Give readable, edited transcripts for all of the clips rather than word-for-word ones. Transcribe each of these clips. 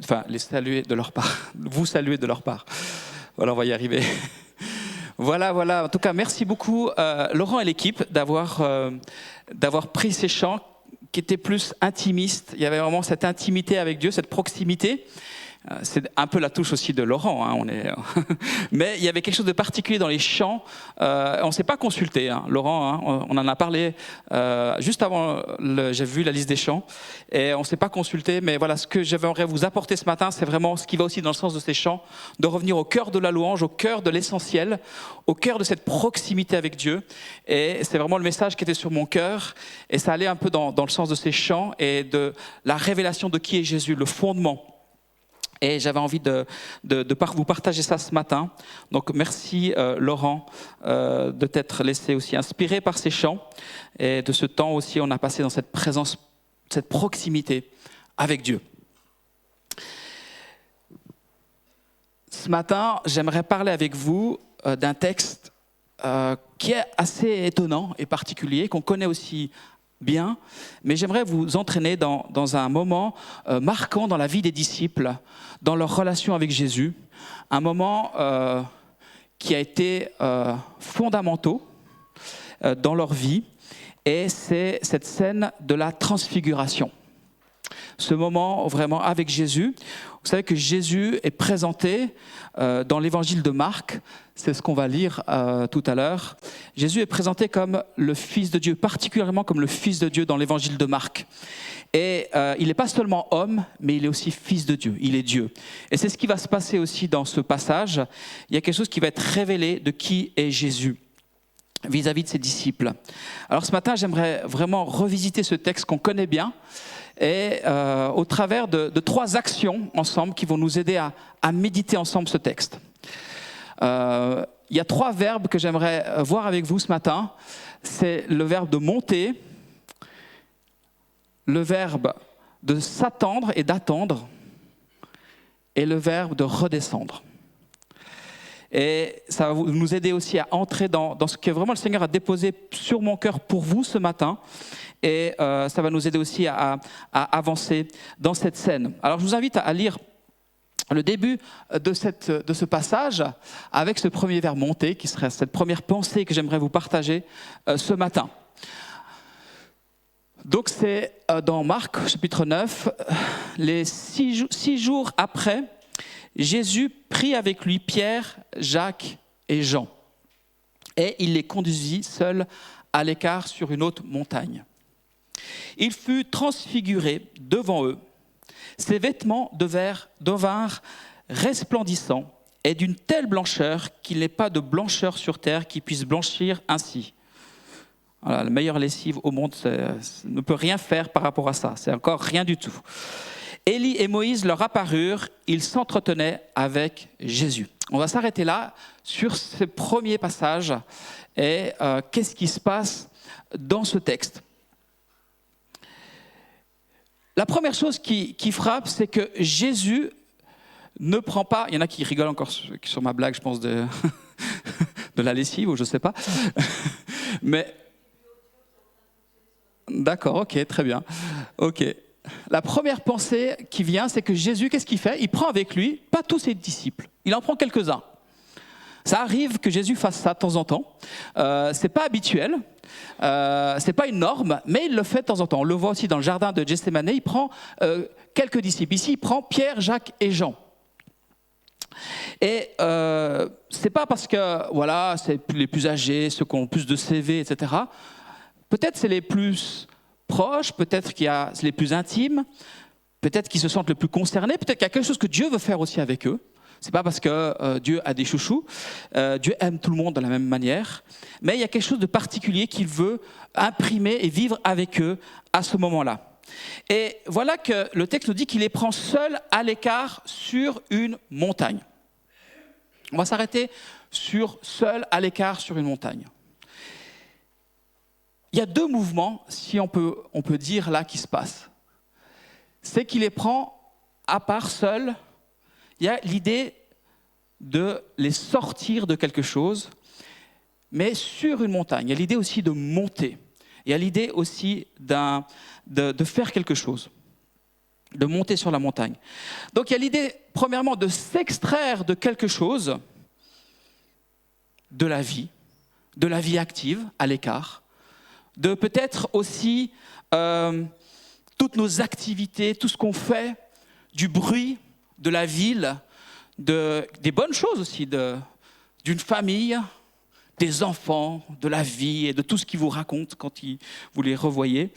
Enfin, les saluer de leur part, vous saluer de leur part. Voilà, on va y arriver. Voilà. En tout cas, merci beaucoup, Laurent et l'équipe, d'avoir pris ces chants qui étaient plus intimistes. Il y avait vraiment cette intimité avec Dieu, cette proximité. C'est un peu la touche aussi de Laurent, hein, mais il y avait quelque chose de particulier dans les chants. On ne s'est pas consulté, hein, Laurent, hein, on en a parlé juste avant, j'ai vu la liste des chants, et on ne s'est pas consulté, mais voilà, ce que j'aimerais vous apporter ce matin, c'est vraiment ce qui va aussi dans le sens de ces chants, de revenir au cœur de la louange, au cœur de l'essentiel, au cœur de cette proximité avec Dieu, et c'est vraiment le message qui était sur mon cœur, et ça allait un peu dans le sens de ces chants, et de la révélation de qui est Jésus, le fondement. Et j'avais envie de vous partager ça ce matin. Donc merci Laurent de t'être laissé aussi inspiré par ces chants. Et de ce temps aussi, on a passé dans cette présence, cette proximité avec Dieu. Ce matin, j'aimerais parler avec vous d'un texte qui est assez étonnant et particulier, qu'on connaît aussi bien, mais j'aimerais vous entraîner dans un moment marquant dans la vie des disciples, dans leur relation avec Jésus, un moment qui a été fondamental dans leur vie, et c'est cette scène de la transfiguration. Ce moment vraiment avec Jésus. Vous savez que Jésus est présenté dans l'évangile de Marc, c'est ce qu'on va lire tout à l'heure. Jésus est présenté comme le Fils de Dieu, particulièrement comme le Fils de Dieu dans l'évangile de Marc. Et il n'est pas seulement homme, mais il est aussi Fils de Dieu, il est Dieu. Et c'est ce qui va se passer aussi dans ce passage. Il y a quelque chose qui va être révélé de qui est Jésus vis-à-vis de ses disciples. Alors ce matin, j'aimerais vraiment revisiter ce texte qu'on connaît bien, et au travers de 3 actions ensemble qui vont nous aider à méditer ensemble ce texte. Il y a 3 verbes que j'aimerais voir avec vous ce matin. C'est le verbe de monter, le verbe de s'attendre et d'attendre, et le verbe de redescendre. Et ça va nous aider aussi à entrer dans ce que vraiment le Seigneur a déposé sur mon cœur pour vous ce matin. Et ça va nous aider aussi à avancer dans cette scène. Alors je vous invite à lire le début de ce passage avec ce premier verbe monter, qui serait cette première pensée que j'aimerais vous partager ce matin. Donc c'est dans Marc chapitre 9, les 6 jours après, Jésus prit avec lui Pierre, Jacques et Jean, et il les conduisit seuls à l'écart sur une haute montagne. Il fut transfiguré devant eux. Ses vêtements devinrent resplendissants et d'une telle blancheur qu'il n'est pas de blancheur sur terre qui puisse blanchir ainsi. Voilà, la meilleure lessive au monde ne peut rien faire par rapport à ça. C'est encore rien du tout. Élie et Moïse leur apparurent, ils s'entretenaient avec Jésus. On va s'arrêter là sur ce premier passage et qu'est-ce qui se passe dans ce texte. La première chose qui frappe, c'est que Jésus ne prend pas... Il y en a qui rigolent encore sur ma blague, je pense, de la lessive, ou je ne sais pas. Mais... D'accord, ok, très bien. Ok. La première pensée qui vient, c'est que Jésus, qu'est-ce qu'il fait ? Il prend avec lui, pas tous ses disciples, il en prend quelques-uns. Ça arrive que Jésus fasse ça de temps en temps. C'est pas habituel, c'est pas une norme, mais il le fait de temps en temps. On le voit aussi dans le jardin de Gethsémani, il prend quelques disciples. Ici, il prend Pierre, Jacques et Jean. Et c'est pas parce que voilà, c'est les plus âgés, ceux qui ont plus de CV, etc. Peut-être c'est les plus proches, peut-être qu'il y a les plus intimes, peut-être qu'ils se sentent le plus concernés, peut-être qu'il y a quelque chose que Dieu veut faire aussi avec eux. C'est pas parce que Dieu a des chouchous, Dieu aime tout le monde de la même manière, mais il y a quelque chose de particulier qu'il veut imprimer et vivre avec eux à ce moment-là. Et voilà que le texte nous dit qu'il les prend seuls à l'écart sur une montagne. On va s'arrêter sur seuls à l'écart sur une montagne. Il y a 2 mouvements, si on peut dire là, qui se passent. C'est qu'il les prend à part seuls. Il y a l'idée de les sortir de quelque chose, mais sur une montagne. Il y a l'idée aussi de monter. Il y a l'idée aussi de faire quelque chose. de monter sur la montagne. Donc il y a l'idée, premièrement, de s'extraire de quelque chose, de la vie active, à l'écart, de peut-être aussi toutes nos activités, tout ce qu'on fait, du bruit, de la ville, des bonnes choses aussi, d'une famille, des enfants, de la vie et de tout ce qu'ils vous racontent quand vous les revoyez.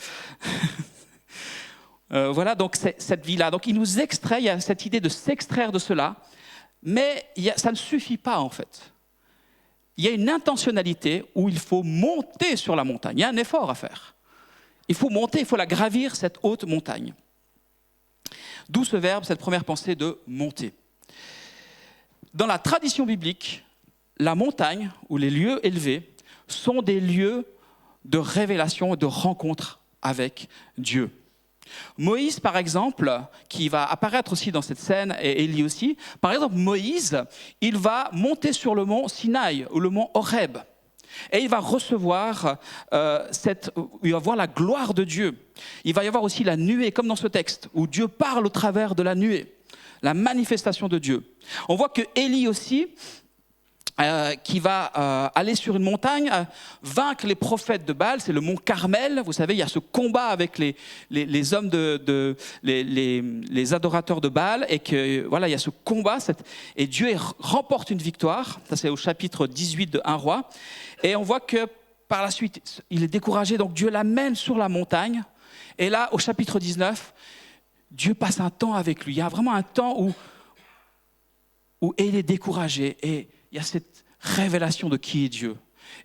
Voilà, donc cette vie-là. Donc il nous extrait, il y a cette idée de s'extraire de cela, mais ça ne suffit pas en fait. Il y a une intentionnalité où il faut monter sur la montagne. Il y a un effort à faire. Il faut monter, il faut la gravir, cette haute montagne. D'où ce verbe, cette première pensée de monter. Dans la tradition biblique, la montagne ou les lieux élevés sont des lieux de révélation et de rencontre avec Dieu. Moïse, par exemple, qui va apparaître aussi dans cette scène, et Élie aussi, par exemple, Moïse, il va monter sur le mont Sinaï, ou le mont Horeb, et il va recevoir, il va voir la gloire de Dieu. Il va y avoir aussi la nuée, comme dans ce texte, où Dieu parle au travers de la nuée, la manifestation de Dieu. On voit que Élie aussi, qui va aller sur une montagne, vaincre les prophètes de Baal, c'est le mont Carmel. Vous savez, il y a ce combat avec les hommes, les adorateurs de Baal, et que voilà, il y a ce combat, et Dieu remporte une victoire. Ça, c'est au chapitre 18 de 1 Roi. Et on voit que par la suite, il est découragé, donc Dieu l'amène sur la montagne. Et là, au chapitre 19, Dieu passe un temps avec lui. Il y a vraiment un temps où il est découragé, et il y a cette révélation de qui est Dieu.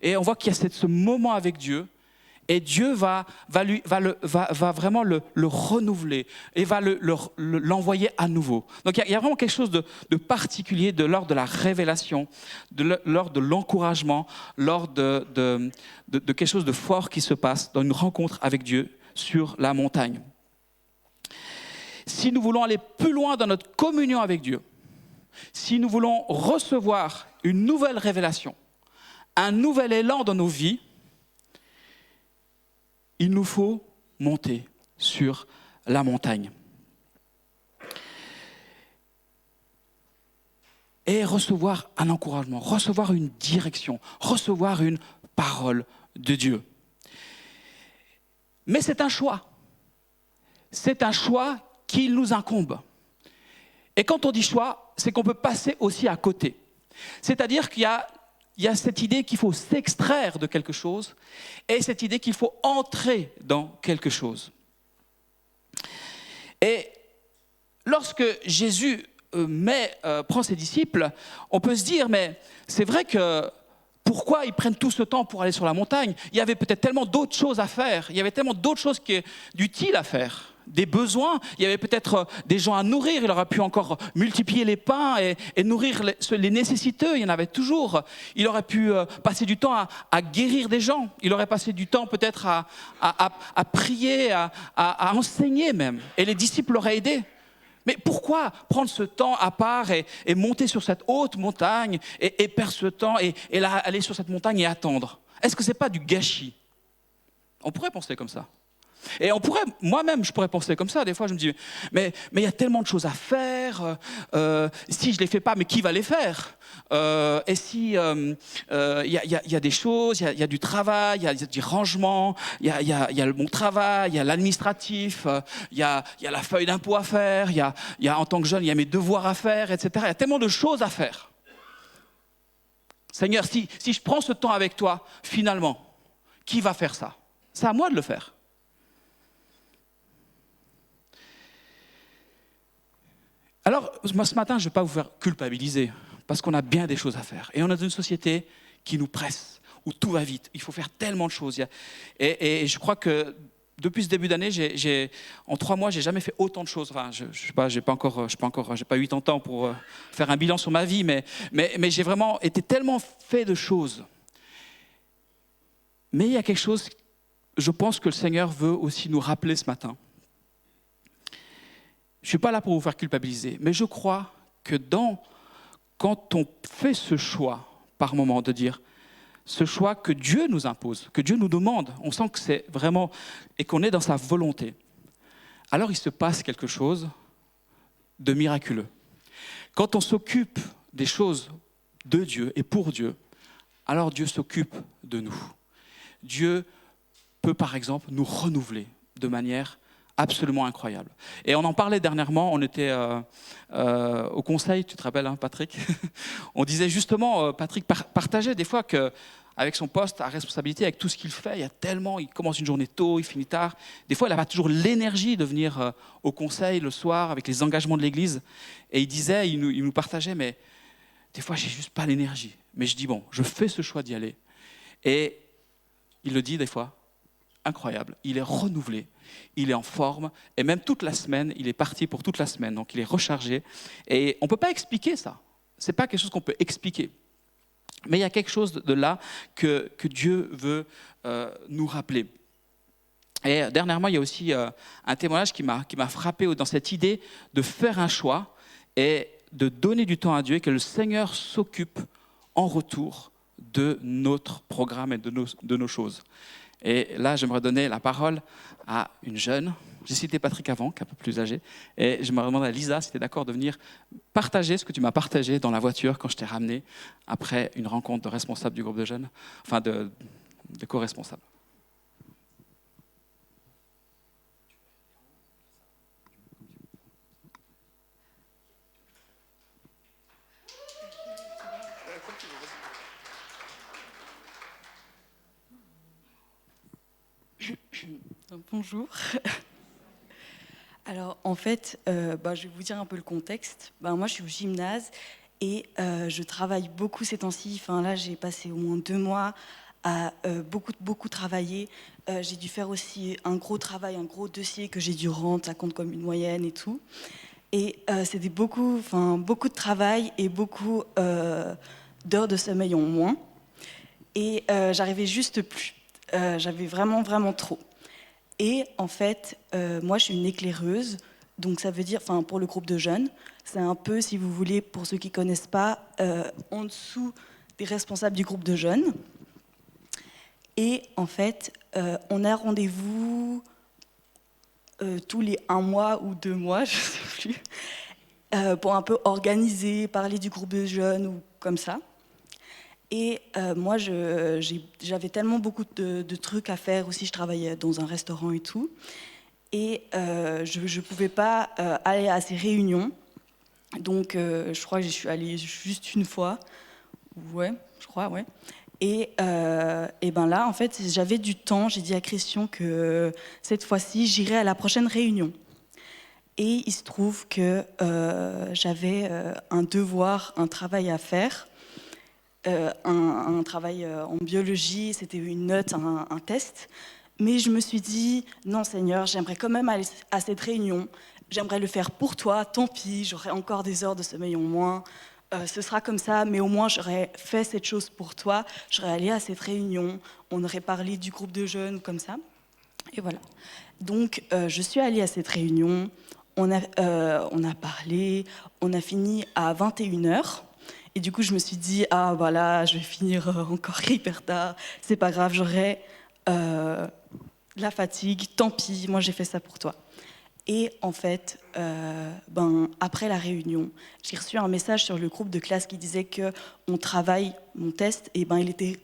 Et on voit qu'il y a ce moment avec Dieu, et Dieu va vraiment le renouveler, et va l'envoyer à nouveau. Donc il y a vraiment quelque chose de particulier lors de la révélation, lors de l'encouragement, lors de quelque chose de fort qui se passe dans une rencontre avec Dieu sur la montagne. Si nous voulons aller plus loin dans notre communion avec Dieu, si nous voulons recevoir une nouvelle révélation, un nouvel élan dans nos vies, il nous faut monter sur la montagne. Et recevoir un encouragement, recevoir une direction, recevoir une parole de Dieu. Mais c'est un choix. C'est un choix qui nous incombe. Et quand on dit choix, c'est qu'on peut passer aussi à côté. C'est-à-dire qu'il y a cette idée qu'il faut s'extraire de quelque chose et cette idée qu'il faut entrer dans quelque chose. Et lorsque Jésus prend ses disciples, on peut se dire, mais c'est vrai que pourquoi ils prennent tout ce temps pour aller sur la montagne ? Il y avait peut-être tellement d'autres choses à faire, il y avait tellement d'autres choses d'utiles à faire. Des besoins, il y avait peut-être des gens à nourrir, il aurait pu encore multiplier les pains et nourrir les nécessiteux, il y en avait toujours. Il aurait pu passer du temps à guérir des gens, il aurait passé du temps peut-être à prier, à enseigner même, et les disciples l'auraient aidé. Mais pourquoi prendre ce temps à part et monter sur cette haute montagne et perdre ce temps et là, aller sur cette montagne et attendre ? Est-ce que ce n'est pas du gâchis ? On pourrait penser comme ça. Et moi-même, je pourrais penser comme ça. Des fois, je me dis, mais il y a tellement de choses à faire. Si je ne les fais pas, mais qui va les faire ? Et si il y a des choses, il y a du travail, il y a du rangement, il y a mon travail, il y a l'administratif, il y a la feuille d'impôt à faire, il y a en tant que jeune, il y a mes devoirs à faire, etc. Il y a tellement de choses à faire. Seigneur, si je prends ce temps avec toi, finalement, qui va faire ça ? C'est à moi de le faire. Alors, ce matin, je ne vais pas vous faire culpabiliser, parce qu'on a bien des choses à faire. Et on est dans une société qui nous presse, où tout va vite. Il faut faire tellement de choses. Et je crois que depuis ce début d'année, en 3 mois, je n'ai jamais fait autant de choses. Enfin, je sais pas, j'ai pas 80 ans pour faire un bilan sur ma vie, mais j'ai vraiment été tellement fait de choses. Mais il y a quelque chose, je pense que le Seigneur veut aussi nous rappeler ce matin. Je ne suis pas là pour vous faire culpabiliser, mais je crois que quand on fait ce choix, par moment, de dire ce choix que Dieu nous impose, que Dieu nous demande, on sent que c'est vraiment, et qu'on est dans sa volonté. alors il se passe quelque chose de miraculeux. Quand on s'occupe des choses de Dieu et pour Dieu, alors Dieu s'occupe de nous. Dieu peut par exemple nous renouveler de manière absolument incroyable. Et on en parlait dernièrement, on était au conseil, tu te rappelles, hein, Patrick? On disait justement, Patrick partageait des fois qu'avec son poste à responsabilité, avec tout ce qu'il fait, il commence une journée tôt, il finit tard. Des fois, il n'a pas toujours l'énergie de venir au conseil le soir avec les engagements de l'Église. Et il disait, il nous partageait, mais des fois, j'ai juste pas l'énergie. Mais je dis, bon, je fais ce choix d'y aller. Et il le dit des fois, incroyable, il est renouvelé, il est en forme, et même toute la semaine, il est parti pour toute la semaine, donc il est rechargé. Et on ne peut pas expliquer ça, ce n'est pas quelque chose qu'on peut expliquer. Mais il y a quelque chose de là que Dieu veut nous rappeler. Et dernièrement, il y a aussi un témoignage qui m'a frappé dans cette idée de faire un choix et de donner du temps à Dieu et que le Seigneur s'occupe en retour de notre programme et de nos choses. Et là, j'aimerais donner la parole à une jeune. J'ai cité Patrick avant, qui est un peu plus âgé. Et je me demande à Lisa si tu es d'accord de venir partager ce que tu m'as partagé dans la voiture quand je t'ai ramené après une rencontre de responsable du groupe de jeunes, enfin de co-responsable. Bonjour. Alors en fait, je vais vous dire un peu le contexte. Moi je suis au gymnase et je travaille beaucoup ces temps-ci. Enfin, là j'ai passé au moins 2 mois à beaucoup travailler. J'ai dû faire aussi un gros travail, un gros dossier que j'ai dû rendre, ça compte comme une moyenne et tout. Et c'était beaucoup de travail et beaucoup d'heures de sommeil en moins. Et j'arrivais juste plus. J'avais vraiment trop. Et en fait, moi, je suis une éclaireuse. Donc, ça veut dire, pour le groupe de jeunes, c'est un peu, si vous voulez, pour ceux qui ne connaissent pas, en dessous des responsables du groupe de jeunes. Et en fait, on a rendez-vous tous les 1 mois ou 2 mois, je ne sais plus, pour un peu organiser, parler du groupe de jeunes ou comme ça. Et moi, j'avais tellement beaucoup de trucs à faire aussi. Je travaillais dans un restaurant et tout. Et je ne pouvais pas aller à ces réunions. Donc, je crois que je suis allée juste une fois. Ouais, je crois, ouais. Et là, en fait, j'avais du temps. J'ai dit à Christian que cette fois-ci, j'irai à la prochaine réunion. Et il se trouve que j'avais un devoir, un travail à faire. Un travail en biologie, c'était une note, un test. Mais je me suis dit, non Seigneur, j'aimerais quand même aller à cette réunion. J'aimerais le faire pour toi, tant pis, j'aurai encore des heures de sommeil en moins. Ce sera comme ça, mais au moins j'aurais fait cette chose pour toi. J'aurais allé à cette réunion, on aurait parlé du groupe de jeunes comme ça. Et voilà. Donc je suis allée à cette réunion, on a parlé, on a fini à 21h. Et du coup, je me suis dit, ah voilà, je vais finir encore hyper tard, c'est pas grave, j'aurai la fatigue, tant pis, moi j'ai fait ça pour toi. Et en fait, après la réunion, j'ai reçu un message sur le groupe de classe qui disait qu'on travaille mon test, et il était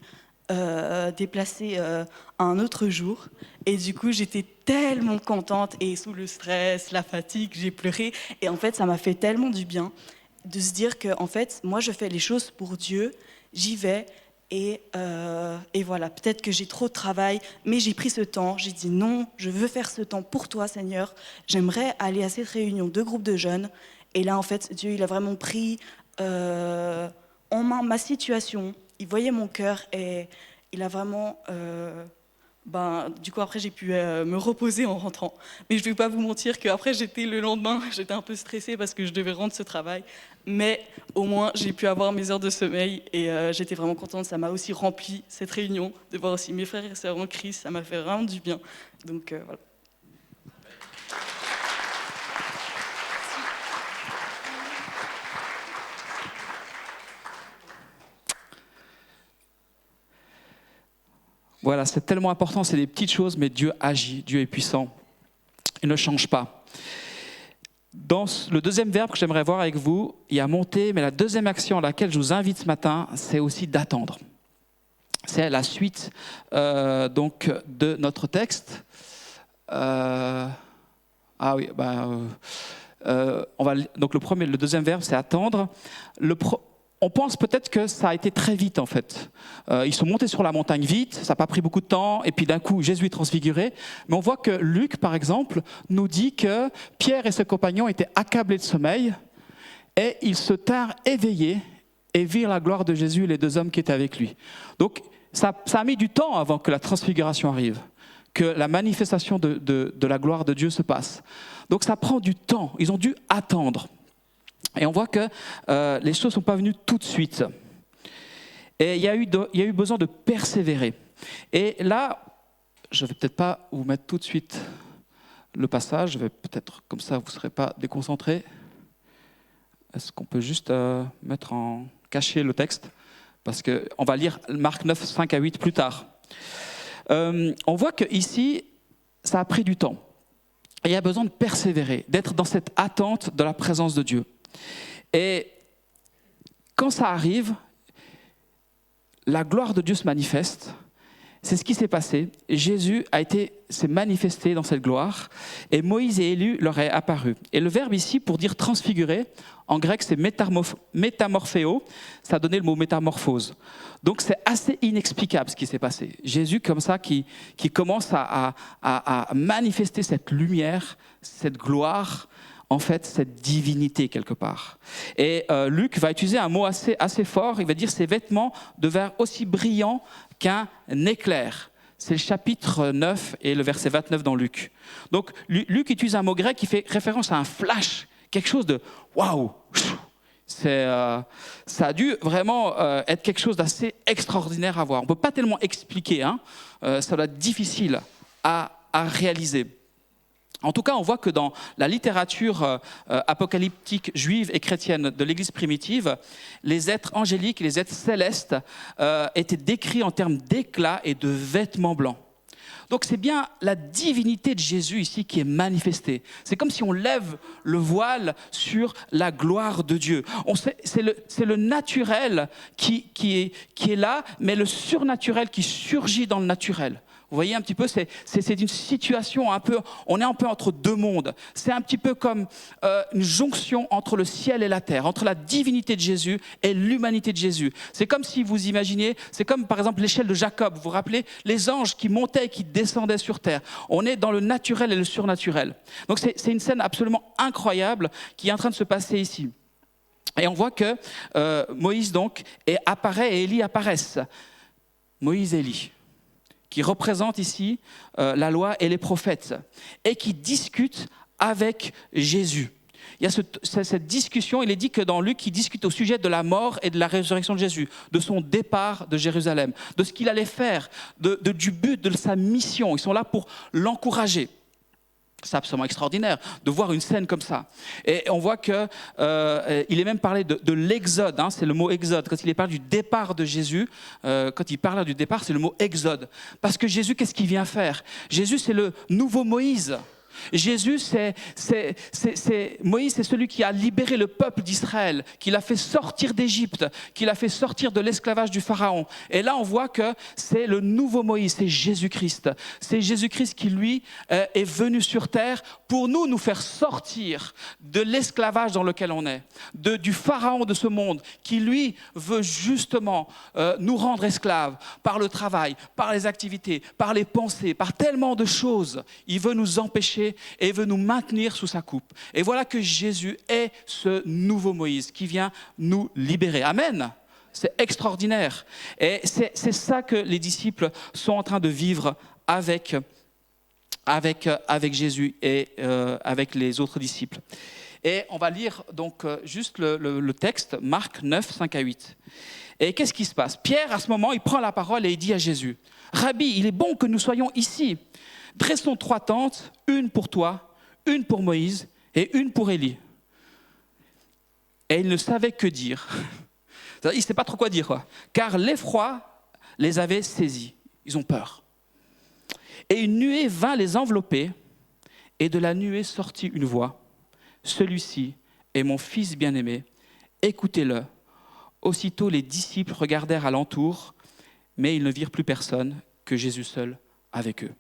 déplacé à un autre jour. Et du coup, j'étais tellement contente, et sous le stress, la fatigue, j'ai pleuré. Et en fait, ça m'a fait tellement du bien de se dire que en fait, moi, je fais les choses pour Dieu, j'y vais, et voilà, peut-être que j'ai trop de travail, mais j'ai pris ce temps, j'ai dit non, je veux faire ce temps pour toi, Seigneur, j'aimerais aller à cette réunion de groupe de jeunes, et là, en fait, Dieu, il a vraiment pris en main ma situation, il voyait mon cœur, et il a vraiment... du coup, après, j'ai pu me reposer en rentrant. Mais je ne vais pas vous mentir qu'après, le lendemain, j'étais un peu stressée parce que je devais rendre ce travail. Mais au moins, j'ai pu avoir mes heures de sommeil et j'étais vraiment contente. Ça m'a aussi rempli cette réunion, de voir aussi mes frères et sœurs en Christ. Ça m'a fait vraiment du bien. Donc, voilà. Voilà, c'est tellement important, c'est des petites choses, mais Dieu agit, Dieu est puissant. Il ne change pas. Dans le deuxième verbe que j'aimerais voir avec vous, il y a monter, mais la deuxième action à laquelle je vous invite ce matin, c'est aussi d'attendre. C'est la suite donc de notre texte. Donc le deuxième verbe, c'est attendre. On pense peut-être que ça a été très vite en fait. Ils sont montés sur la montagne vite, ça n'a pas pris beaucoup de temps, et puis d'un coup Jésus est transfiguré. Mais on voit que Luc, par exemple, nous dit que Pierre et ses compagnons étaient accablés de sommeil, et ils se tinrent éveillés et virent la gloire de Jésus et les deux hommes qui étaient avec lui. Donc ça a mis du temps avant que la transfiguration arrive, que la manifestation de la gloire de Dieu se passe. Donc ça prend du temps, ils ont dû attendre. Et on voit que les choses ne sont pas venues tout de suite. Et il y a eu besoin de persévérer. Et là, je ne vais peut-être pas vous mettre tout de suite le passage, je vais peut-être, comme ça vous ne serez pas déconcentrés. Est-ce qu'on peut juste cacher le texte? Parce qu'on va lire Marc 9, 5 à 8 plus tard. On voit qu'ici, ça a pris du temps. Et il y a besoin de persévérer, d'être dans cette attente de la présence de Dieu. Et quand ça arrive, la gloire de Dieu se manifeste. C'est ce qui s'est passé. Jésus s'est manifesté dans cette gloire et Moïse et Élie leur est apparu. Et le verbe ici, pour dire transfigurer, en grec c'est métamorphéo, ça a donné le mot métamorphose. Donc c'est assez inexplicable ce qui s'est passé. Jésus comme ça qui commence à manifester cette lumière, cette gloire, en fait, cette divinité quelque part. Et Luc va utiliser un mot assez fort, il va dire ses vêtements devinrent aussi brillants qu'un éclair. C'est le chapitre 9 et le verset 29 dans Luc. Donc Luc utilise un mot grec qui fait référence à un flash, quelque chose de waouh. Ça a dû vraiment être quelque chose d'assez extraordinaire à voir. On ne peut pas tellement expliquer, ça doit être difficile à réaliser. En tout cas, on voit que dans la littérature apocalyptique juive et chrétienne de l'Église primitive, les êtres angéliques, les êtres célestes étaient décrits en termes d'éclat et de vêtements blancs. Donc c'est bien la divinité de Jésus ici qui est manifestée. C'est comme si on lève le voile sur la gloire de Dieu. C'est le naturel qui est là, mais le surnaturel qui surgit dans le naturel. Vous voyez un petit peu, c'est une situation on est un peu entre deux mondes. C'est un petit peu comme une jonction entre le ciel et la terre, entre la divinité de Jésus et l'humanité de Jésus. C'est comme si vous imaginiez, c'est comme par exemple l'échelle de Jacob. Vous vous rappelez, les anges qui montaient et qui descendaient sur terre. On est dans le naturel et le surnaturel. Donc c'est une scène absolument incroyable qui est en train de se passer ici. Et on voit que Moïse donc apparaît et Élie apparaissent. Moïse et Élie, qui représente ici la loi et les prophètes, et qui discutent avec Jésus. Il y a cette discussion, il est dit que dans Luc, il discute au sujet de la mort et de la résurrection de Jésus, de son départ de Jérusalem, de ce qu'il allait faire, du but de sa mission. Ils sont là pour l'encourager. C'est absolument extraordinaire de voir une scène comme ça. Et on voit qu'il est même parlé de l'exode, c'est le mot exode. Quand il parle du départ de Jésus, quand il parle du départ, c'est le mot exode. Parce que Jésus, qu'est-ce qu'il vient faire? Jésus, c'est le nouveau Moïse. Jésus, Moïse, c'est celui qui a libéré le peuple d'Israël, qui l'a fait sortir d'Égypte, qui l'a fait sortir de l'esclavage du Pharaon. Et là, on voit que c'est le nouveau Moïse, c'est Jésus-Christ. C'est Jésus-Christ qui, lui, est venu sur terre pour nous faire sortir de l'esclavage dans lequel on est, du Pharaon de ce monde, qui, lui, veut justement nous rendre esclaves par le travail, par les activités, par les pensées, par tellement de choses. Il veut nous empêcher et veut nous maintenir sous sa coupe. Et voilà que Jésus est ce nouveau Moïse qui vient nous libérer. Amen. C'est extraordinaire. Et c'est ça que les disciples sont en train de vivre avec Jésus et avec les autres disciples. Et on va lire donc juste le texte, Marc 9, 5 à 8. Et qu'est-ce qui se passe? Pierre, à ce moment, il prend la parole et il dit à Jésus, « Rabbi, il est bon que nous soyons ici. Dressons 3 tentes, une pour toi, une pour Moïse et une pour Élie. » Et il ne savait que dire. Il ne sait pas trop quoi dire, quoi. Car l'effroi les avait saisis. Ils ont peur. Et une nuée vint les envelopper Et de la nuée sortit une voix. Celui-ci est mon fils bien-aimé, écoutez-le. Aussitôt les disciples regardèrent alentour, mais ils ne virent plus personne que Jésus seul avec eux.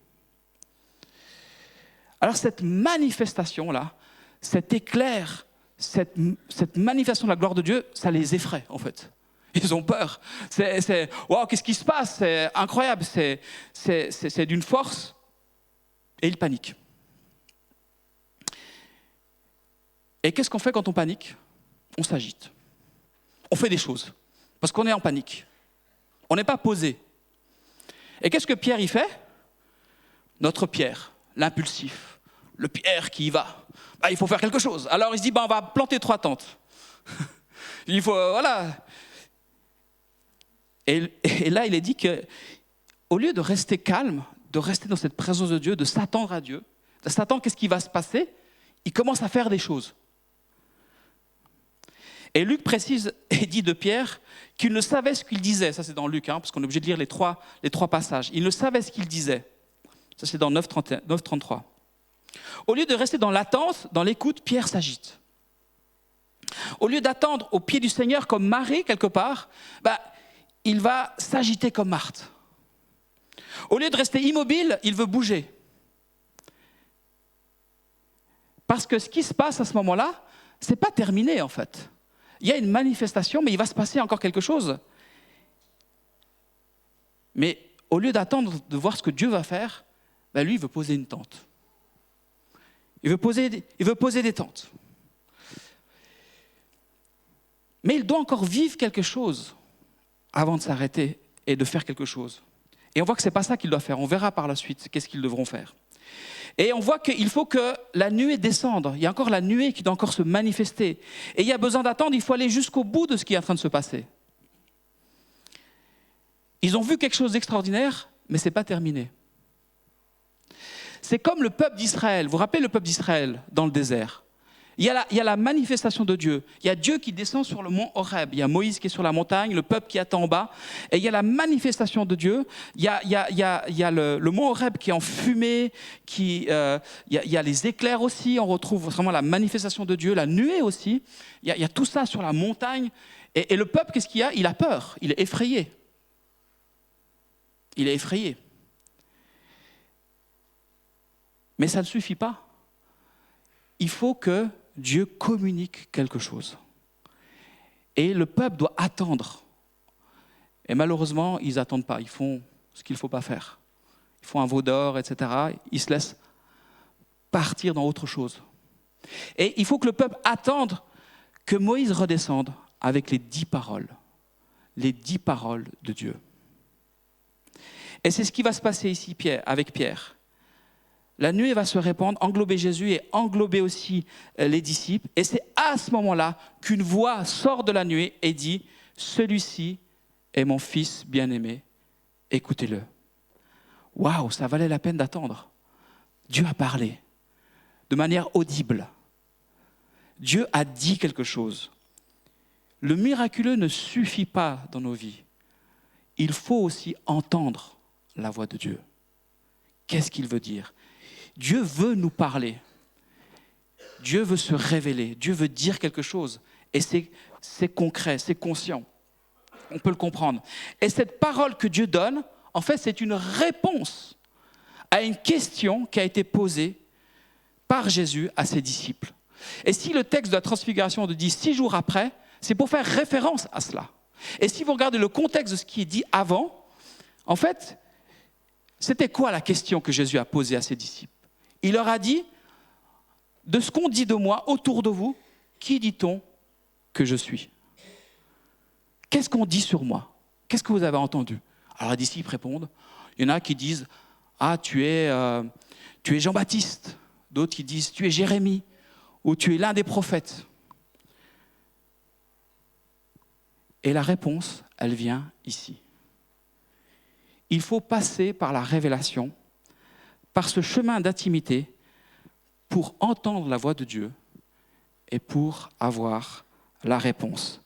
Alors cette manifestation-là, cet éclair, cette manifestation de la gloire de Dieu, ça les effraie en fait. Ils ont peur. C'est waouh, qu'est-ce qui se passe? C'est incroyable, c'est d'une force. Et ils paniquent. Et qu'est-ce qu'on fait quand on panique? On s'agite. On fait des choses. Parce qu'on est en panique. On n'est pas posé. Et qu'est-ce que Pierre y fait? Notre Pierre, l'impulsif, le Pierre qui y va. Il faut faire quelque chose. Alors il se dit, on va planter 3 tentes. Il faut, voilà. Et là, il est dit qu'au lieu de rester calme, de rester dans cette présence de Dieu, de s'attendre à Dieu, de s'attendre qu'est-ce qui va se passer, il commence à faire des choses. Et Luc précise et dit de Pierre qu'il ne savait ce qu'il disait. Ça, c'est dans Luc, parce qu'on est obligé de lire les trois passages. Il ne savait ce qu'il disait. Ça, c'est dans 9,33. Au lieu de rester dans l'attente, dans l'écoute, Pierre s'agite. Au lieu d'attendre au pied du Seigneur comme Marie, quelque part, il va s'agiter comme Marthe. Au lieu de rester immobile, il veut bouger. Parce que ce qui se passe à ce moment-là, ce n'est pas terminé en fait. Il y a une manifestation, mais il va se passer encore quelque chose. Mais au lieu d'attendre de voir ce que Dieu va faire, lui, il veut poser une tente. Il veut poser des tentes. Mais il doit encore vivre quelque chose avant de s'arrêter et de faire quelque chose. Et on voit que ce n'est pas ça qu'il doit faire. On verra par la suite qu'est-ce qu'ils devront faire. Et on voit qu'il faut que la nuée descende. Il y a encore la nuée qui doit encore se manifester. Et il y a besoin d'attendre, il faut aller jusqu'au bout de ce qui est en train de se passer. Ils ont vu quelque chose d'extraordinaire, mais ce n'est pas terminé. C'est comme le peuple d'Israël. Vous vous rappelez le peuple d'Israël dans le désert? Il y a la manifestation de Dieu. Il y a Dieu qui descend sur le mont Horeb. Il y a Moïse qui est sur la montagne, le peuple qui attend en bas. Et il y a la manifestation de Dieu. Il y a le mont Horeb qui est en fumée. Il y a les éclairs aussi. On retrouve vraiment la manifestation de Dieu. La nuée aussi. Il y a tout ça sur la montagne. Et le peuple, qu'est-ce qu'il y a? Il a peur. Il est effrayé. Il est effrayé. Mais ça ne suffit pas. Il faut que Dieu communique quelque chose. Et le peuple doit attendre. Et malheureusement, ils n'attendent pas. Ils font ce qu'il ne faut pas faire. Ils font un veau d'or, etc. Ils se laissent partir dans autre chose. Et il faut que le peuple attende que Moïse redescende avec les 10 paroles. Les 10 paroles de Dieu. Et c'est ce qui va se passer ici avec Pierre. La nuée va se répandre, englober Jésus et englober aussi les disciples. Et c'est à ce moment-là qu'une voix sort de la nuée et dit « Celui-ci est mon fils bien-aimé, écoutez-le. » Waouh, ça valait la peine d'attendre. Dieu a parlé de manière audible. Dieu a dit quelque chose. Le miraculeux ne suffit pas dans nos vies. Il faut aussi entendre la voix de Dieu. Qu'est-ce qu'il veut dire ? Dieu veut nous parler. Dieu veut se révéler. Dieu veut dire quelque chose. Et c'est concret, c'est conscient. On peut le comprendre. Et cette parole que Dieu donne, en fait, c'est une réponse à une question qui a été posée par Jésus à ses disciples. Et si le texte de la transfiguration dit 6 jours après, c'est pour faire référence à cela. Et si vous regardez le contexte de ce qui est dit avant, en fait, c'était quoi la question que Jésus a posée à ses disciples? Il leur a dit, de ce qu'on dit de moi autour de vous, qui dit-on que je suis? Qu'est-ce qu'on dit sur moi? Qu'est-ce que vous avez entendu? Alors les disciples répondent, il y en a qui disent, ah, tu es Jean-Baptiste. D'autres qui disent, tu es Jérémie, ou tu es l'un des prophètes. Et la réponse, elle vient ici. Il faut passer par la révélation, par ce chemin d'intimité, pour entendre la voix de Dieu et pour avoir la réponse.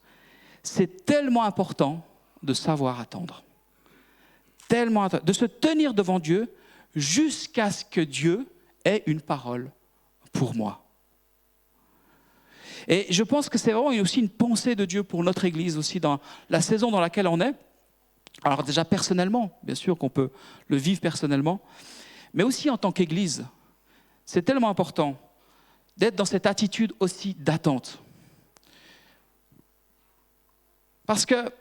C'est tellement important de savoir attendre. Tellement important, de se tenir devant Dieu jusqu'à ce que Dieu ait une parole pour moi. Et je pense que c'est vraiment aussi une pensée de Dieu pour notre Église, aussi dans la saison dans laquelle on est. Alors déjà personnellement, bien sûr qu'on peut le vivre personnellement, mais aussi en tant qu'Église. C'est tellement important d'être dans cette attitude aussi d'attente. Parce que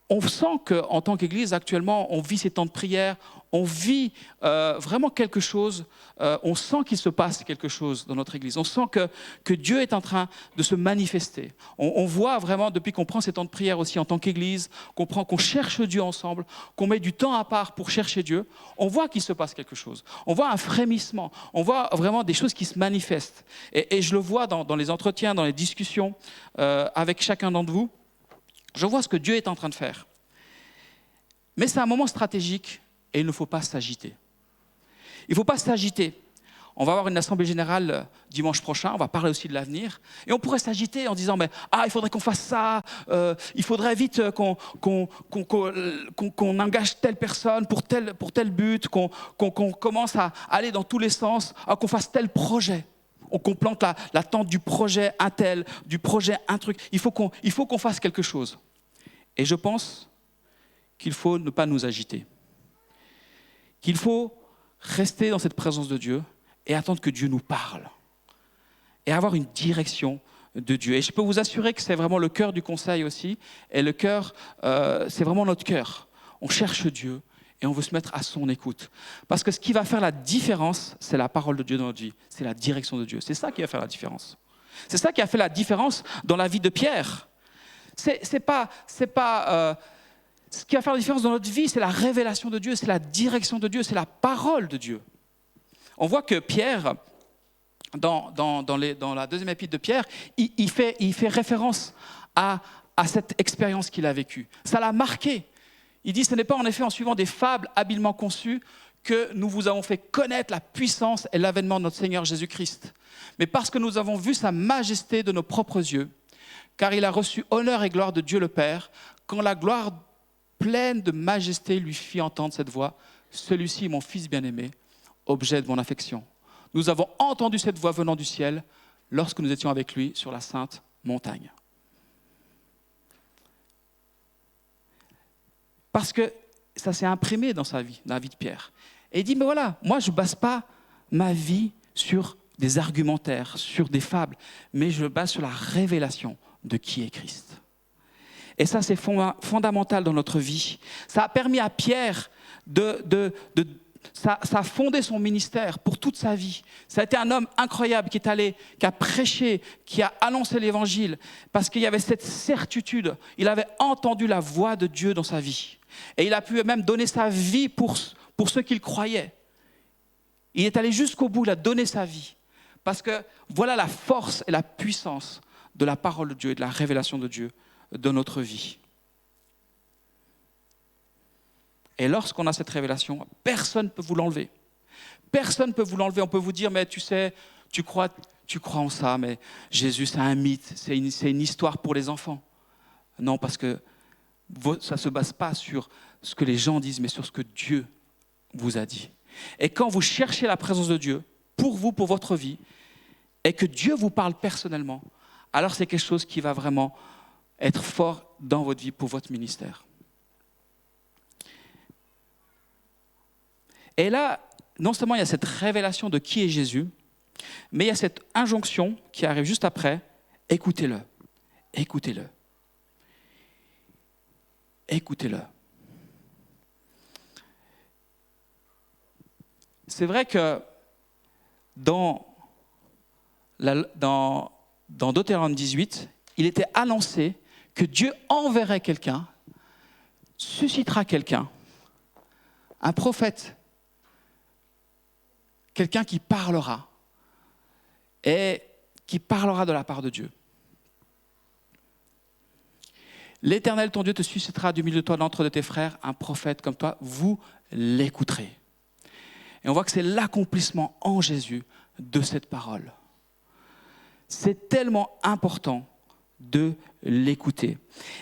on sent qu'en tant qu'Église, actuellement, on vit ces temps de prière, on vit vraiment quelque chose, on sent qu'il se passe quelque chose dans notre Église. On sent que Dieu est en train de se manifester. On voit vraiment, depuis qu'on prend ces temps de prière aussi en tant qu'Église, qu'on cherche Dieu ensemble, qu'on met du temps à part pour chercher Dieu, on voit qu'il se passe quelque chose. On voit un frémissement, on voit vraiment des choses qui se manifestent. Et je le vois dans les entretiens, dans les discussions avec chacun d'entre vous. Je vois ce que Dieu est en train de faire. Mais c'est un moment stratégique et il ne faut pas s'agiter. Il ne faut pas s'agiter. On va avoir une assemblée générale dimanche prochain, on va parler aussi de l'avenir. Et on pourrait s'agiter en disant, mais il faudrait qu'on fasse ça, il faudrait vite qu'on engage telle personne pour tel but, qu'on commence à aller dans tous les sens, qu'on fasse tel projet. Qu'on plante la tente du projet un tel, du projet un truc. Il faut qu'on fasse quelque chose. Et je pense qu'il faut ne pas nous agiter. Qu'il faut rester dans cette présence de Dieu et attendre que Dieu nous parle. Et avoir une direction de Dieu. Et je peux vous assurer que c'est vraiment le cœur du conseil aussi. Et le cœur, c'est vraiment notre cœur. On cherche Dieu. Et on veut se mettre à son écoute. Parce que ce qui va faire la différence, c'est la parole de Dieu dans notre vie. C'est la direction de Dieu. C'est ça qui va faire la différence. C'est ça qui a fait la différence dans la vie de Pierre. Ce qui va faire la différence dans notre vie, c'est la révélation de Dieu, c'est la direction de Dieu, c'est la parole de Dieu. On voit que Pierre, dans la deuxième épître de Pierre, il fait référence à cette expérience qu'il a vécue. Ça l'a marqué. Il dit, ce n'est pas en effet en suivant des fables habilement conçues que nous vous avons fait connaître la puissance et l'avènement de notre Seigneur Jésus-Christ, mais parce que nous avons vu sa majesté de nos propres yeux, car il a reçu honneur et gloire de Dieu le Père, quand la gloire pleine de majesté lui fit entendre cette voix, « Celui-ci est mon Fils bien-aimé, objet de mon affection. » Nous avons entendu cette voix venant du ciel lorsque nous étions avec lui sur la sainte montagne. Parce que ça s'est imprimé dans sa vie, dans la vie de Pierre. Et il dit, mais voilà, moi je ne base pas ma vie sur des argumentaires, sur des fables, mais je base sur la révélation de qui est Christ. Et ça, c'est fondamental dans notre vie. Ça a permis à Pierre ça a fondé son ministère pour toute sa vie. Ça a été un homme incroyable qui a prêché, qui a annoncé l'évangile, parce qu'il y avait cette certitude. Il avait entendu la voix de Dieu dans sa vie. Et il a pu même donner sa vie pour ceux qu'il croyait. Il est allé jusqu'au bout, il a donné sa vie. Parce que voilà la force et la puissance de la parole de Dieu et de la révélation de Dieu dans notre vie. Et lorsqu'on a cette révélation, personne ne peut vous l'enlever. Personne ne peut vous l'enlever. On peut vous dire, mais tu sais, tu crois en ça, mais Jésus, c'est un mythe, c'est une histoire pour les enfants. Non, parce que ça ne se base pas sur ce que les gens disent, mais sur ce que Dieu vous a dit. Et quand vous cherchez la présence de Dieu, pour vous, pour votre vie, et que Dieu vous parle personnellement, alors c'est quelque chose qui va vraiment être fort dans votre vie, pour votre ministère. Et là, non seulement il y a cette révélation de qui est Jésus, mais il y a cette injonction qui arrive juste après, écoutez-le, écoutez-le. Écoutez-le. C'est vrai que dans Deutéronome 18, il était annoncé que Dieu enverrait quelqu'un, suscitera quelqu'un, un prophète, quelqu'un qui parlera, et qui parlera de la part de Dieu. L'Éternel, ton Dieu, te suscitera du milieu de toi, d'entre de tes frères, un prophète comme toi, vous l'écouterez. Et on voit que c'est l'accomplissement en Jésus de cette parole. C'est tellement important de l'écouter.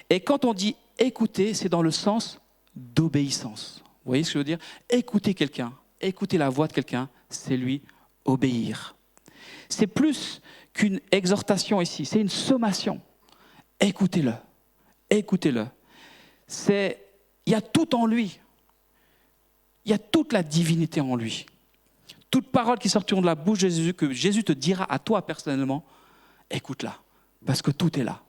Et quand on dit écouter, c'est dans le sens d'obéissance. Vous voyez ce que je veux dire ? Écouter quelqu'un, écouter la voix de quelqu'un, c'est lui obéir. C'est plus qu'une exhortation ici, c'est une sommation. Écoutez-le, écoutez-le. Il y a tout en lui. Il y a toute la divinité en lui. Toute parole qui sortiront de la bouche de Jésus, que Jésus te dira à toi personnellement, écoute-la, parce que tout est là.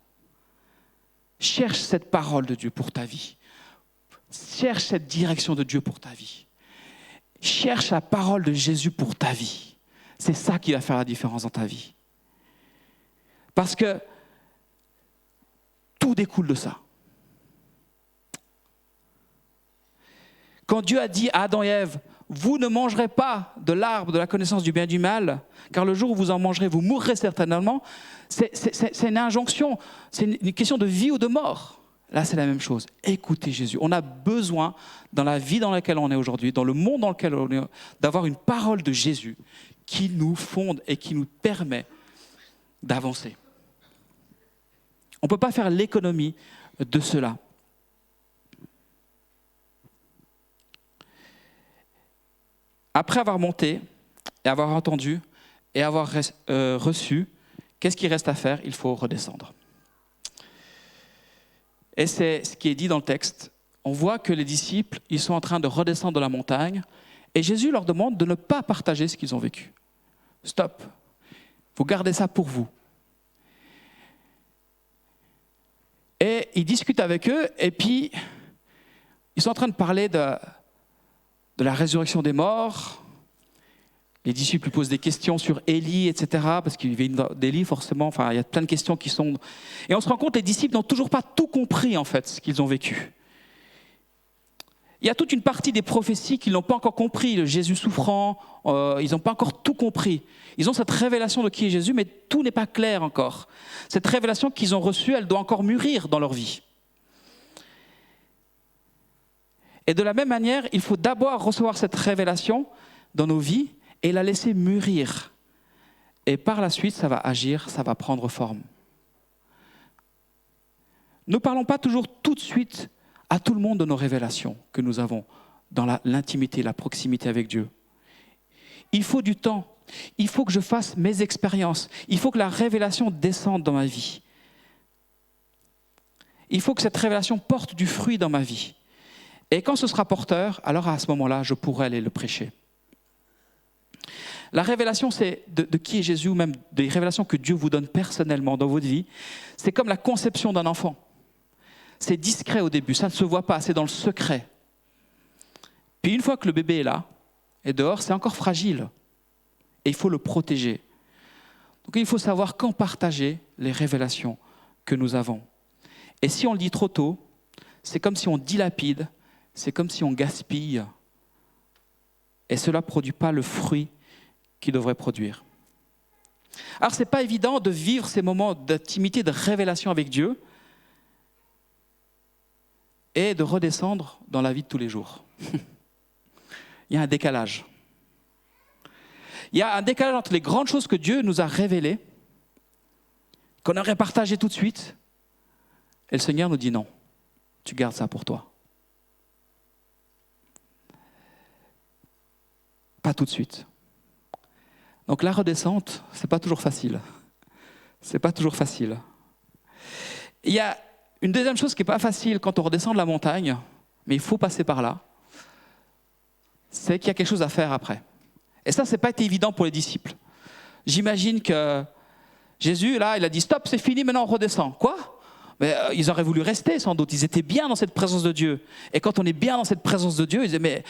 Cherche cette parole de Dieu pour ta vie. Cherche cette direction de Dieu pour ta vie. Cherche la parole de Jésus pour ta vie. C'est ça qui va faire la différence dans ta vie. Parce que tout découle de ça. Quand Dieu a dit à Adam et Ève, vous ne mangerez pas de l'arbre de la connaissance du bien et du mal, car le jour où vous en mangerez, vous mourrez certainement, c'est une injonction, c'est une question de vie ou de mort. Là, c'est la même chose. Écoutez Jésus. On a besoin, dans la vie dans laquelle on est aujourd'hui, dans le monde dans lequel on est, d'avoir une parole de Jésus qui nous fonde et qui nous permet d'avancer. On ne peut pas faire l'économie de cela. Après avoir monté et avoir entendu et avoir reçu, qu'est-ce qu'il reste à faire? Il faut redescendre. Et c'est ce qui est dit dans le texte. On voit que les disciples, ils sont en train de redescendre de la montagne et Jésus leur demande de ne pas partager ce qu'ils ont vécu. Stop. Vous gardez ça pour vous. Et il discute avec eux et puis ils sont en train de parler de la résurrection des morts. Les disciples lui posent des questions sur Élie, etc. Parce qu'il vient d'Élie, forcément. Enfin, il y a plein de questions qui sont... Et on se rend compte que les disciples n'ont toujours pas tout compris, en fait, ce qu'ils ont vécu. Il y a toute une partie des prophéties qu'ils n'ont pas encore compris. Le Jésus souffrant, ils n'ont pas encore tout compris. Ils ont cette révélation de qui est Jésus, mais tout n'est pas clair encore. Cette révélation qu'ils ont reçue, elle doit encore mûrir dans leur vie. Et de la même manière, il faut d'abord recevoir cette révélation dans nos vies et la laisser mûrir. Et par la suite, ça va agir, ça va prendre forme. Ne parlons pas toujours tout de suite à tout le monde de nos révélations que nous avons dans l'intimité, la proximité avec Dieu. Il faut du temps. Il faut que je fasse mes expériences. Il faut que la révélation descende dans ma vie. Il faut que cette révélation porte du fruit dans ma vie. Et quand ce sera porteur, alors à ce moment-là, je pourrai aller le prêcher. La révélation, c'est de qui est Jésus, ou même des révélations que Dieu vous donne personnellement dans votre vie. C'est comme la conception d'un enfant. C'est discret au début, ça ne se voit pas, c'est dans le secret. Puis une fois que le bébé est là, et dehors, c'est encore fragile. Et il faut le protéger. Donc il faut savoir quand partager les révélations que nous avons. Et si on le dit trop tôt, c'est comme si on dilapide, c'est comme si on gaspille. Et cela ne produit pas le fruit qu'il devrait produire. Alors ce n'est pas évident de vivre ces moments d'intimité, de révélation avec Dieu et de redescendre dans la vie de tous les jours. Il y a un décalage. Il y a un décalage entre les grandes choses que Dieu nous a révélées, qu'on aurait partagées tout de suite, et le Seigneur nous dit non, tu gardes ça pour toi. Pas tout de suite. Donc la redescente, c'est pas toujours facile. C'est pas toujours facile. Il y a une deuxième chose qui n'est pas facile quand on redescend de la montagne, mais il faut passer par là, c'est qu'il y a quelque chose à faire après. Et ça, c'est pas été évident pour les disciples. J'imagine que Jésus, là, il a dit stop, c'est fini, maintenant on redescend. Quoi ? Mais ils auraient voulu rester sans doute, ils étaient bien dans cette présence de Dieu. Et quand on est bien dans cette présence de Dieu, ils disaient mais...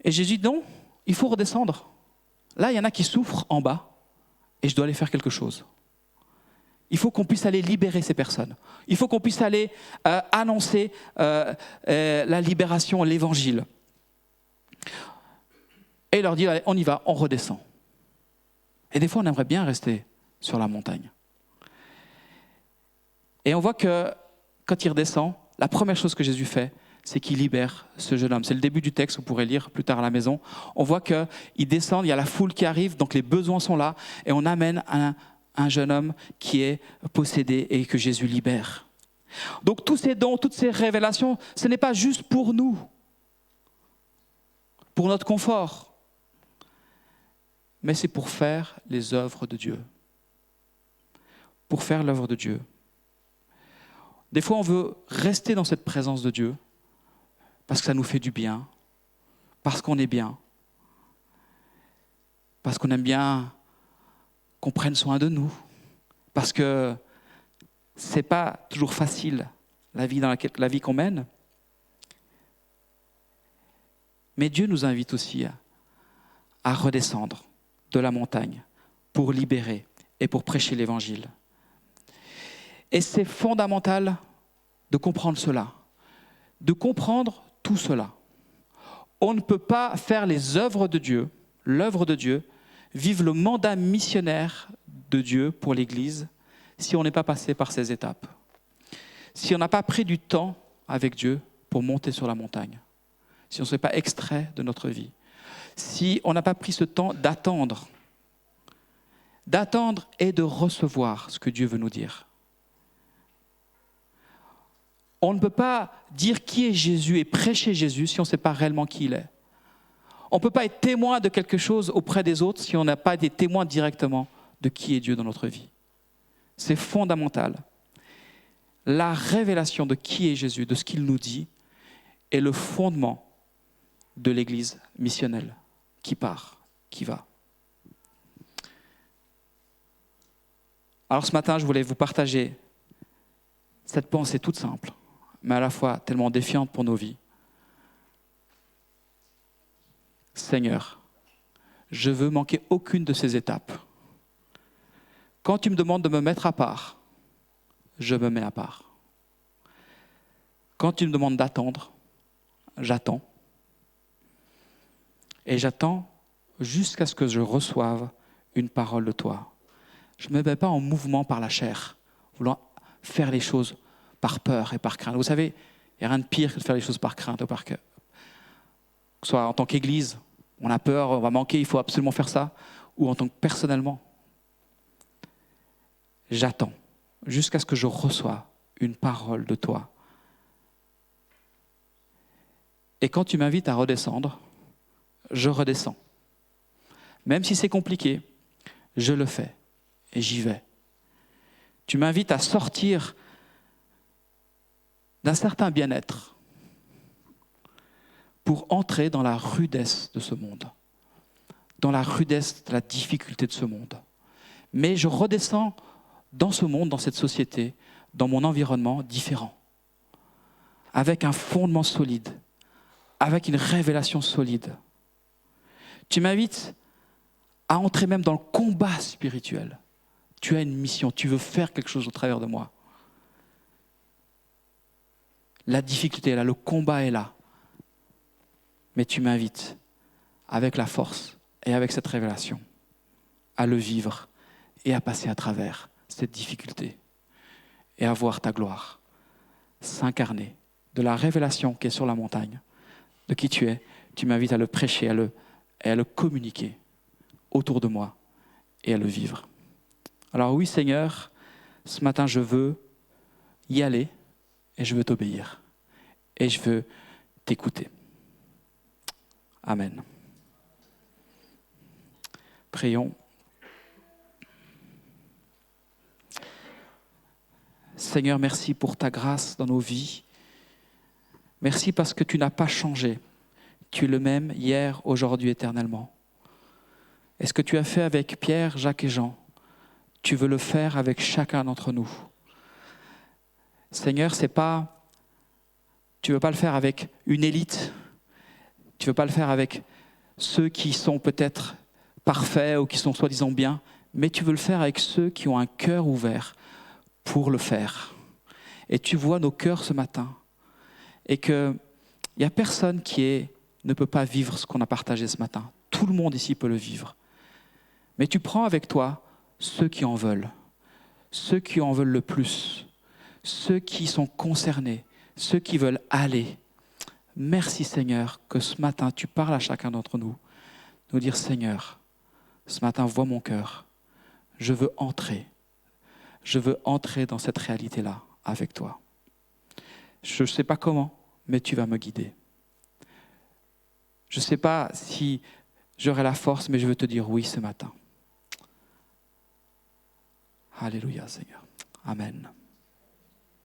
Et Jésus dit non, il faut redescendre. Là, il y en a qui souffrent en bas et je dois aller faire quelque chose. Il faut qu'on puisse aller libérer ces personnes. Il faut qu'on puisse aller annoncer la libération, l'évangile. Et il leur dit, allez, on y va, on redescend. Et des fois, on aimerait bien rester sur la montagne. Et on voit que quand il redescend, la première chose que Jésus fait, c'est qu'il libère ce jeune homme. C'est le début du texte, vous pourrez lire plus tard à la maison. On voit qu'il descend, il y a la foule qui arrive, donc les besoins sont là, et on amène un jeune homme qui est possédé et que Jésus libère. Donc tous ces dons, toutes ces révélations, ce n'est pas juste pour nous, pour notre confort. mais c'est pour faire les œuvres de Dieu. Pour faire l'œuvre de Dieu. Des fois, on veut rester dans cette présence de Dieu parce que ça nous fait du bien, parce qu'on est bien, parce qu'on aime bien qu'on prenne soin de nous, parce que c'est pas toujours facile la vie qu'on mène. Mais Dieu nous invite aussi à redescendre de la montagne pour libérer et pour prêcher l'Évangile. Et c'est fondamental de comprendre cela, de comprendre tout cela. On ne peut pas faire les œuvres de Dieu, l'œuvre de Dieu, vivre le mandat missionnaire de Dieu pour l'Église si on n'est pas passé par ces étapes. Si on n'a pas pris du temps avec Dieu pour monter sur la montagne. Si on ne s'est pas extrait de notre vie. Si on n'a pas pris ce temps d'attendre et de recevoir ce que Dieu veut nous dire. On ne peut pas dire qui est Jésus et prêcher Jésus si on ne sait pas réellement qui il est. On ne peut pas être témoin de quelque chose auprès des autres si on n'a pas été témoin directement de qui est Dieu dans notre vie. C'est fondamental. La révélation de qui est Jésus, de ce qu'il nous dit, est le fondement de l'Église missionnelle qui part, qui va. Alors ce matin, je voulais vous partager cette pensée toute simple, mais à la fois tellement défiante pour nos vies. Seigneur, je veux manquer aucune de ces étapes. Quand tu me demandes de me mettre à part, je me mets à part. Quand tu me demandes d'attendre, j'attends. Et j'attends jusqu'à ce que je reçoive une parole de toi. Je ne me mets pas en mouvement par la chair, voulant faire les choses par peur et par crainte. Vous savez, il n'y a rien de pire que de faire les choses par crainte ou par cœur. Que ce soit en tant qu'Église, on a peur, on va manquer, il faut absolument faire ça, ou en tant que personnellement. J'attends jusqu'à ce que je reçoive une parole de toi. Et quand tu m'invites à redescendre, je redescends. Même si c'est compliqué, je le fais et j'y vais. Tu m'invites à sortir d'un certain bien-être pour entrer dans la rudesse de ce monde, dans la rudesse de la difficulté de ce monde. Mais je redescends dans ce monde, dans cette société, dans mon environnement différent, avec un fondement solide, avec une révélation solide. Tu m'invites à entrer même dans le combat spirituel. Tu as une mission, tu veux faire quelque chose au travers de moi. La difficulté est là, le combat est là. Mais tu m'invites, avec la force et avec cette révélation, à le vivre et à passer à travers cette difficulté et à voir ta gloire s'incarner de la révélation qui est sur la montagne, de qui tu es. Tu m'invites à le prêcher, et à le communiquer autour de moi et à le vivre. Alors oui, Seigneur, ce matin, je veux y aller et je veux t'obéir et je veux t'écouter. Amen. Prions. Seigneur, merci pour ta grâce dans nos vies. Merci parce que tu n'as pas changé. Tu es le même hier, aujourd'hui, éternellement. Et ce que tu as fait avec Pierre, Jacques et Jean, tu veux le faire avec chacun d'entre nous. Seigneur, tu ne veux pas le faire avec une élite. Tu ne veux pas le faire avec ceux qui sont peut-être parfaits ou qui sont soi-disant bien, mais tu veux le faire avec ceux qui ont un cœur ouvert pour le faire. Et tu vois nos cœurs ce matin. Et qu'il n'y a personne qui ne peut pas vivre ce qu'on a partagé ce matin. Tout le monde ici peut le vivre. Mais tu prends avec toi ceux qui en veulent le plus, ceux qui sont concernés, ceux qui veulent aller. Merci Seigneur que ce matin tu parles à chacun d'entre nous. Nous dire Seigneur, ce matin vois mon cœur. Je veux entrer dans cette réalité-là avec toi. Je ne sais pas comment, mais tu vas me guider. Je ne sais pas si j'aurai la force, mais je veux te dire oui ce matin. Alléluia, Seigneur. Amen.